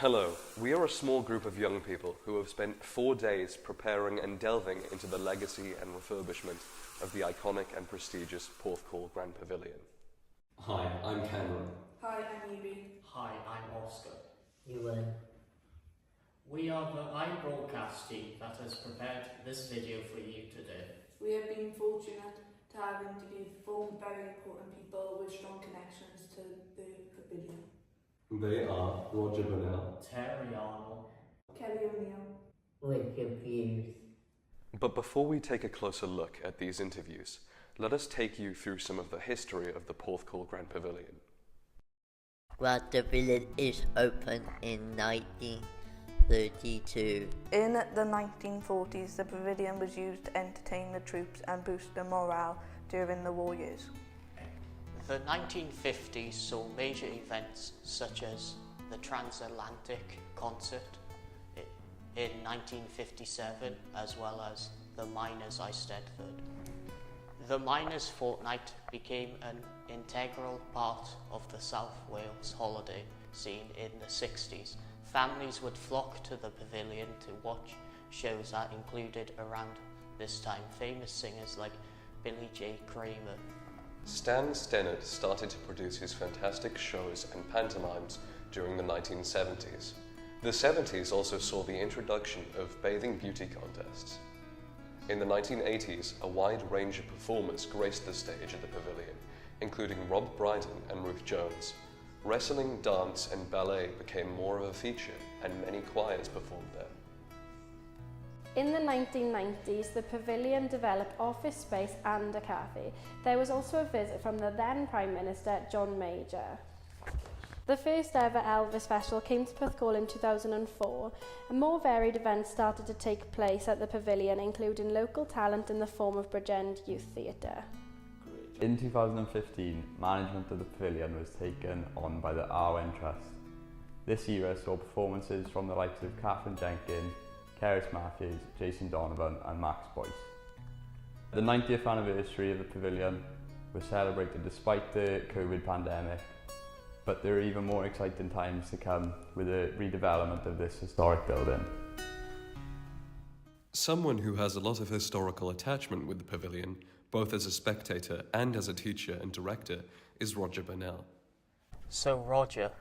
Hello, we are a small group of young people who have spent 4 days preparing and delving into the legacy and refurbishment of the iconic and prestigious Porthcawl Grand Pavilion. Hi, I'm Cameron. Hi, I'm Evie. Hi, I'm Oscar. Ewan. We are the iBroadcast team that has prepared this video for you today. We have been fortunate to have interviewed 4 very important people with strong connections to the pavilion. They are Roger Burnell, Terry Arnold, Kelly O'Neill, William Hughes. But before we take a closer look at these interviews, let us take you through some of the history of the Porthcawl Grand Pavilion. Grand Pavilion is opened in 1932. In the 1940s, the pavilion was used to entertain the troops and boost their morale during the war years. The 1950s saw major events such as the Transatlantic Concert in 1957, as well as the Miners' Eisteddfod. The Miners' Fortnight became an integral part of the South Wales holiday scene in the 60s. Families would flock to the pavilion to watch shows that included, around this time, famous singers like Billy J. Kramer. Stan Stennard started to produce his fantastic shows and pantomimes during the 1970s. The 70s also saw the introduction of bathing beauty contests. In the 1980s, a wide range of performers graced the stage at the pavilion, including Rob Brydon and Ruth Jones. Wrestling, dance and ballet became more of a feature, and many choirs performed there. In the 1990s, the pavilion developed office space and a cafe. There was also a visit from the then Prime Minister, John Major. The first ever Elvis Festival came to Porthcawl in 2004, and more varied events started to take place at the pavilion, including local talent in the form of Bridgend Youth Theatre. In 2015, management of the pavilion was taken on by the Arwen Trust. This era saw performances from the likes of Catherine Jenkins, Cerys Matthews, Jason Donovan and Max Boyce. The 90th anniversary of the pavilion was celebrated despite the COVID pandemic, but there are even more exciting times to come with the redevelopment of this historic building. Someone who has a lot of historical attachment with the pavilion, both as a spectator and as a teacher and director, is Roger Burnell. So Roger,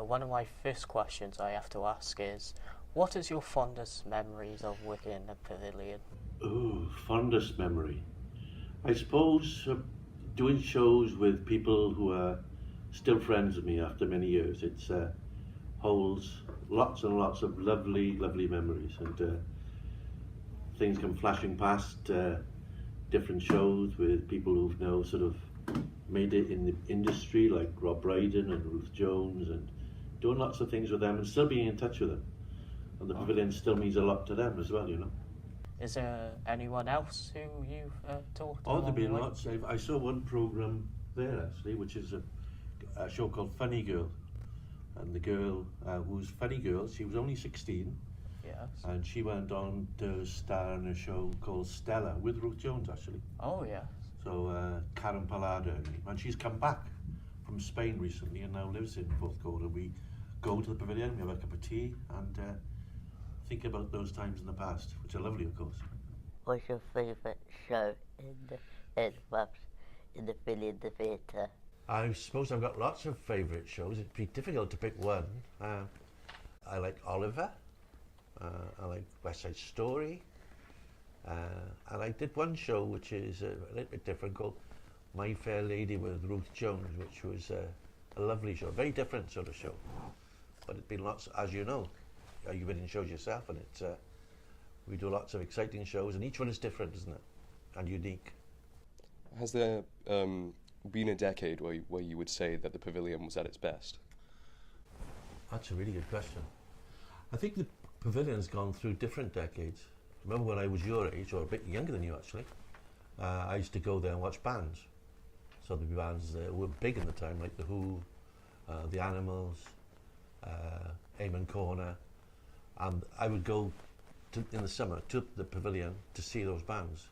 one of my first questions I have to ask is, what is your fondest memories of working in the pavilion? Oh, fondest memory. I suppose doing shows with people who are still friends with me after many years. It holds lots and lots of lovely, lovely memories, and things come flashing past different shows with people who've now sort of made it in the industry, like Rob Brydon and Ruth Jones, and doing lots of things with them and still being in touch with them. And the pavilion still means a lot to them as well, you know. Is there anyone else who you've talked to? Oh, there've been lots. I saw one programme there actually, which is a show called Funny Girl. And the girl who's Funny Girl, she was only 16. Yes. And she went on to star in a show called Stella with Ruth Jones actually. Oh, yes. So Karen Palada, and she's come back from Spain recently and now lives in Porthcawl. And we go to the pavilion, we have a cup of tea and think about those times in the past, which are lovely, of course. What's your favourite show in the pavilion, the theatre? I suppose I've got lots of favourite shows. It'd be difficult to pick one. I like Oliver. I like West Side Story. And I did one show which is a little bit different called My Fair Lady with Ruth Jones, which was a lovely show, very different sort of show. But it's been lots, as you know, you've been in shows yourself, and it's we do lots of exciting shows, and each one is different, isn't it? And unique. Has there been a decade where you would say that the pavilion was at its best? That's a really good question. I think the pavilion's gone through different decades. Remember when I was your age, or a bit younger than you actually, I used to go there and watch bands. So there'd be bands that were big in the time, like The Who, The Animals, Amen Corner, and I would go in the summer to the pavilion to see those bands.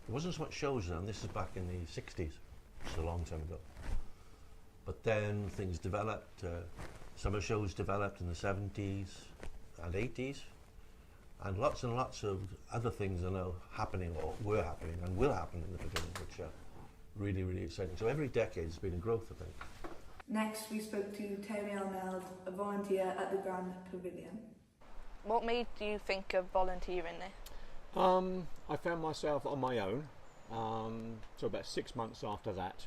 There wasn't so much shows then. This is back in the 60s, which is a long time ago. But then things developed. Summer shows developed in the 70s and 80s, and lots of other things are now happening, or were happening, and will happen in the pavilion, which are really, really exciting. So every decade has been a growth, I think. Next, we spoke to Terry Elmeld, a volunteer at the Grand Pavilion. What made you think of volunteering there? I found myself on my own. So about 6 months after that,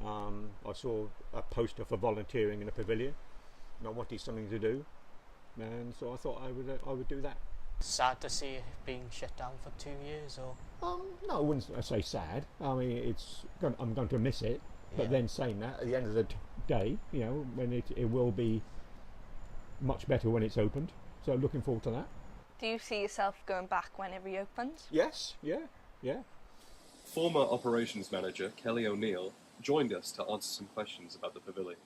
I saw a poster for volunteering in a pavilion, and I wanted something to do, and so I thought I would do that. Sad to see it being shut down for 2 years, or? No, I wouldn't say sad. I mean, I'm going to miss it. But then saying that, at the end of the day, you know, when it will be much better when it's opened. So looking forward to that. Do you see yourself going back when it reopens? Yes, yeah. Former operations manager Kelly O'Neill joined us to answer some questions about the pavilion.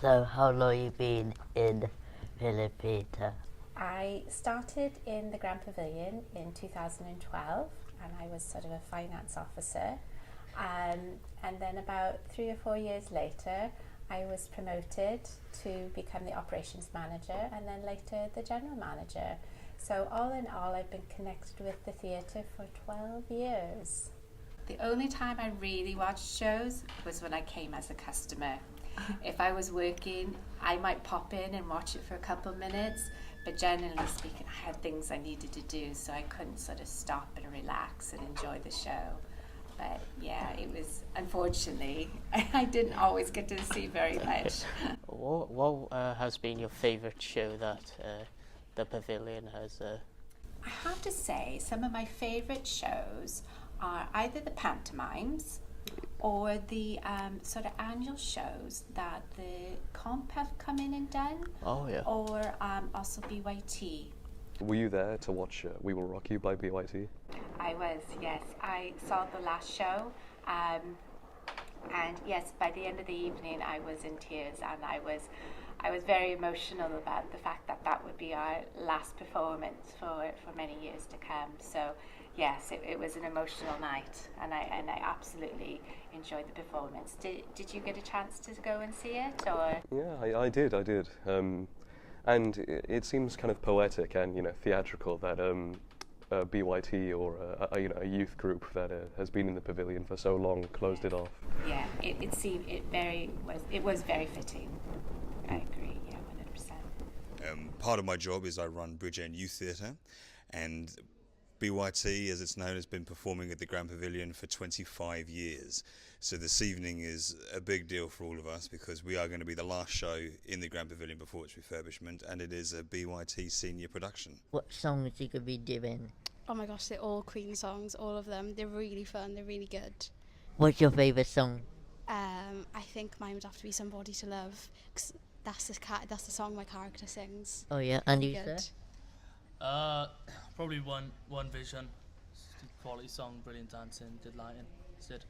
So how long have you been in Philippines? I started in the Grand Pavilion in 2012, and I was sort of a finance officer. And then about 3 or 4 years later, I was promoted to become the operations manager, and then later the general manager. So all in all, I've been connected with the theatre for 12 years. The only time I really watched shows was when I came as a customer. If I was working, I might pop in and watch it for a couple of minutes, but generally speaking, I had things I needed to do, so I couldn't sort of stop and relax and enjoy the show. But yeah, it was, unfortunately, I didn't always get to see very much. What has been your favourite show that the pavilion has? I have to say, some of my favourite shows are either the pantomimes or the sort of annual shows that the Comp have come in and done. Oh, yeah. Or also BYT. Were you there to watch We Will Rock You by BYT? I was, yes. I saw the last show, and yes, by the end of the evening I was in tears, and I was very emotional about the fact that that would be our last performance for many years to come. So yes, it was an emotional night, and I absolutely enjoyed the performance. Did you get a chance to go and see it, or? Yeah, I did. And it seems kind of poetic and, you know, theatrical that BYT or a youth group that has been in the pavilion for so long closed it off. Yeah, it seemed it was very fitting. I agree. Yeah, 100%. Part of my job is I run Bridge End Youth Theatre, and BYT, as it's known, has been performing at the Grand Pavilion for 25 years. So this evening is a big deal for all of us because we are going to be the last show in the Grand Pavilion before its refurbishment, and it is a BYT senior production. What songs are you going to be doing? Oh my gosh, they're all Queen songs, all of them. They're really fun, they're really good. What's your favourite song? I think mine would have to be Somebody to Love, because that's the song my character sings. Oh yeah, and you, sir? Probably One Vision. Quality song, brilliant dancing, good lighting. Sid.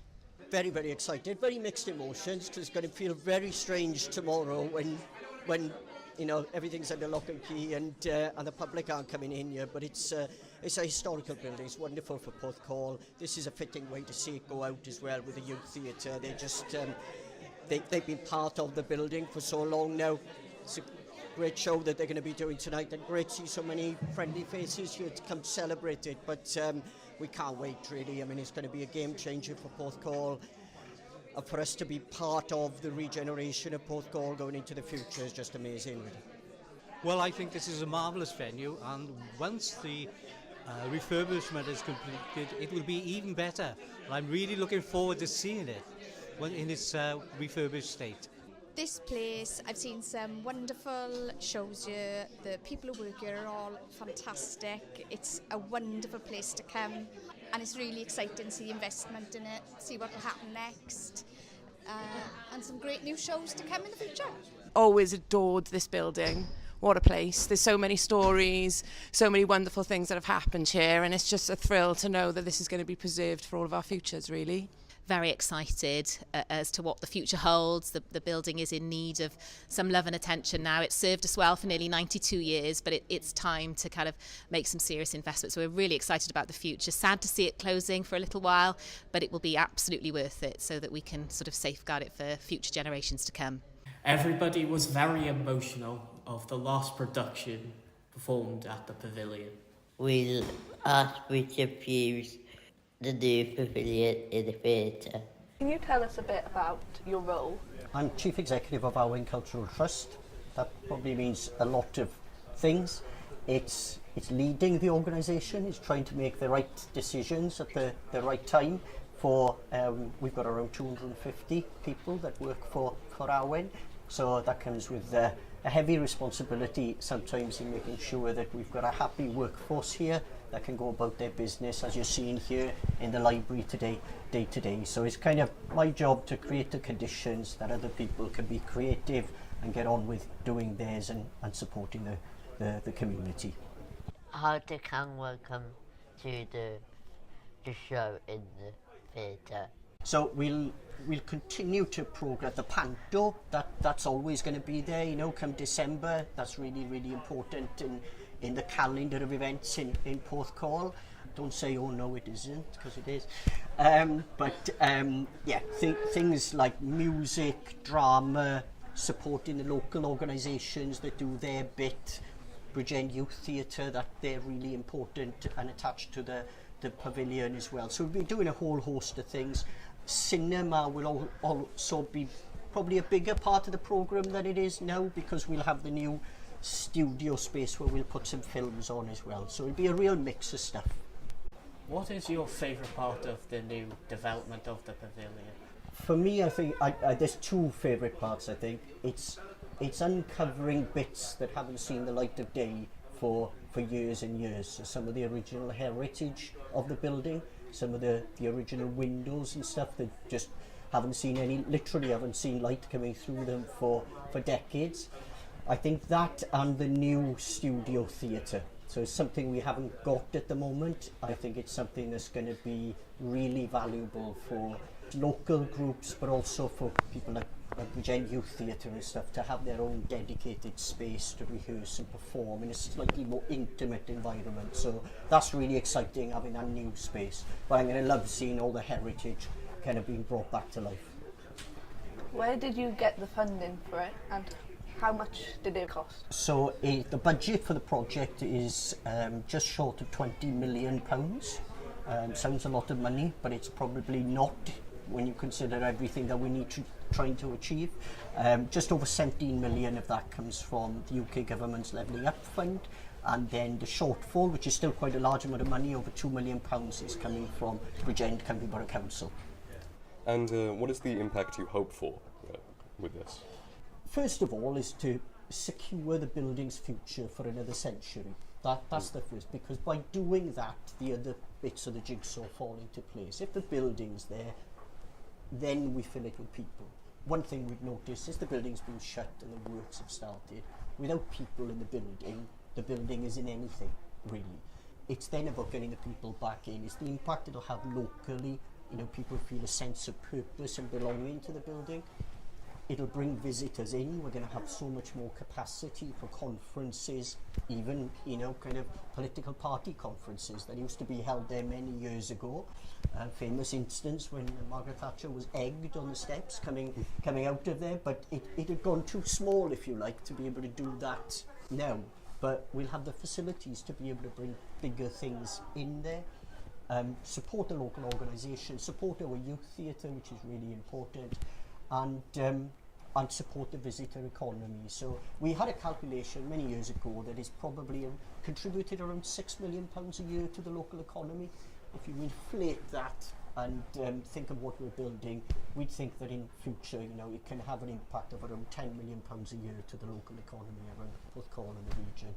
Very, very excited, very mixed emotions, because it's going to feel very strange tomorrow when you know, everything's under lock and key and the public aren't coming in here. But it's a historical building. It's wonderful for Porthcawl. This is a fitting way to see it go out as well with the youth theatre. They just they've been part of the building for so long now. It's a great show that they're going to be doing tonight, and great to see so many friendly faces here to come celebrate it. But we can't wait, really. I mean, it's going to be a game changer for Porthcawl. For us to be part of the regeneration of Porthcawl going into the future is just amazing. Really. Well, I think this is a marvellous venue, and once the refurbishment is completed, it will be even better. And I'm really looking forward to seeing it in its refurbished state. This place, I've seen some wonderful shows here. The people who work here are all fantastic. It's a wonderful place to come, and it's really exciting to see the investment in it, see what will happen next, and some great new shows to come in the future. Always adored this building. What a place. There's so many stories, so many wonderful things that have happened here, and it's just a thrill to know that this is going to be preserved for all of our futures, really. Very excited as to what the future holds. The building is in need of some love and attention now. It's served us well for nearly 92 years, but it's time to kind of make some serious investments. So we're really excited about the future. Sad to see it closing for a little while, but it will be absolutely worth it so that we can sort of safeguard it for future generations to come. Everybody was very emotional of the last production performed at the pavilion. We'll ask Richard Hughes the new pavilion in the theatre. Can you tell us a bit about your role? I'm Chief Executive of Owen Cultural Trust. That probably means a lot of things. It's leading the organisation, it's trying to make the right decisions at the right time. We've got around 250 people that work for Owen, so that comes with a heavy responsibility sometimes in making sure that we've got a happy workforce here that can go about their business, as you're seeing here in the library today, day to day. So it's kind of my job to create the conditions that other people can be creative and get on with doing theirs and supporting the community. How did Canberra come to the show in the theatre? So we'll continue to progress the panto. That's always going to be there. You know, come December, that's really important in the calendar of events in Porthcawl. Don't say, oh no, it isn't, because it is. Things like music, drama, supporting the local organisations that do their bit. Bridgend Youth Theatre, that they're really important and attached to the pavilion as well. So we'll be doing a whole host of things. Cinema will also be probably a bigger part of the programme than it is now, because we'll have the new studio space where we'll put some films on as well. So it'll be a real mix of stuff. What is your favourite part of the new development of the pavilion? For me, I think there's two favourite parts. I think it's uncovering bits that haven't seen the light of day for years and years. So some of the original heritage of the building, some of the original windows and stuff that just literally haven't seen light coming through them for decades. I think that and the new studio theatre. So it's something we haven't got at the moment. I think it's something that's going to be really valuable for local groups, but also for people like Bridgend Youth Theatre and stuff, to have their own dedicated space to rehearse and perform in a slightly more intimate environment. So that's really exciting, having that new space. But I'm going to love seeing all the heritage kind of being brought back to life. Where did you get the funding for it, and how much did it cost? So the budget for the project is just short of £20 million. Sounds a lot of money, but it's probably not when you consider everything that we need to trying to achieve. Just over 17 million of that comes from the UK government's Levelling Up Fund, and then the shortfall, which is still quite a large amount of money, over £2 million, is coming from Bridgend County Borough Council. And what is the impact you hope for with this? First of all is to secure the building's future for another century. That's the first, because by doing that, the other bits of the jigsaw fall into place. If the building's there, then we fill it with people. One thing we've noticed is the building's been shut and the works have started. Without people in the building isn't anything, really. It's then about getting the people back in. It's the impact it'll have locally. You know, people feel a sense of purpose and belonging to the building. It'll bring visitors in. We're going to have so much more capacity for conferences, even, you know, kind of political party conferences that used to be held there many years ago. Famous instance when Margaret Thatcher was egged on the steps coming out of there, but it had gone too small, if you like, to be able to do that now. But we'll have the facilities to be able to bring bigger things in there. Support the local organisation, support our youth theatre, which is really important, and support the visitor economy. So we had a calculation many years ago that is probably contributed around £6 million a year to the local economy. If you inflate that and think of what we're building, we'd think that in future, you know, it can have an impact of around £10 million a year to the local economy around Porthcawl and the region.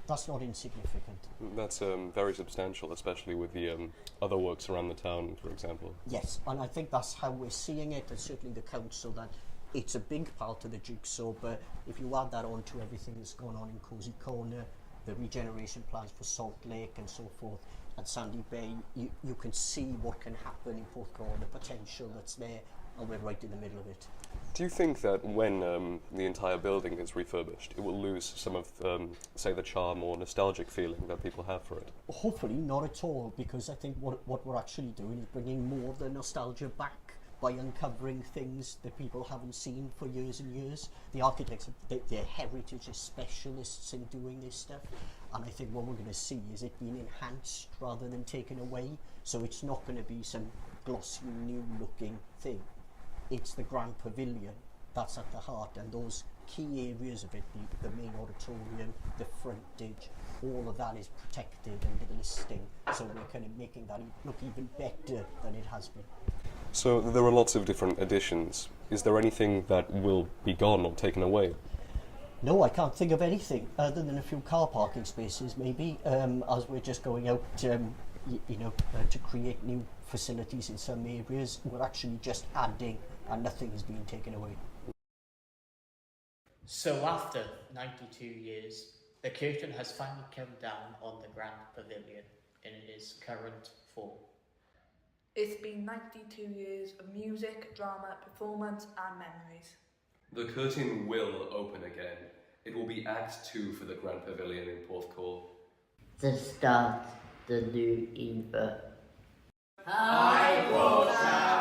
That's not insignificant. That's very substantial, especially with the other works around the town, for example. Yes, and I think that's how we're seeing it, and certainly the council, that it's a big part of the jigsaw, but if you add that on to everything that's going on in Cozy Corner, the regeneration plans for Salt Lake and so forth, and Sandy Bay, you can see what can happen in Porthcawl, the potential that's there, and we're right in the middle of it. Do you think that when the entire building is refurbished, it will lose some of, say, the charm or nostalgic feeling that people have for it? Hopefully not at all, because I think what we're actually doing is bringing more of the nostalgia back by uncovering things that people haven't seen for years and years. The architects, their heritage is specialists in doing this stuff, and I think what we're going to see is it being enhanced rather than taken away. So it's not going to be some glossy, new-looking thing. It's the Grand Pavilion that's at the heart, and those key areas of it, the main auditorium, the frontage, all of that is protected and listing, so we're kind of making that look even better than it has been. So there are lots of different additions. Is there anything that will be gone or taken away? No, I can't think of anything other than a few car parking spaces, maybe, as we're just going out, to create new facilities in some areas. We're actually just adding, and nothing is being taken away. So after 92 years, the curtain has finally come down on the Grand Pavilion in its current form. It's been 92 years of music, drama, performance and memories. The curtain will open again. It will be Act 2 for the Grand Pavilion in Porthcawl. To start the new era. iBroadcast!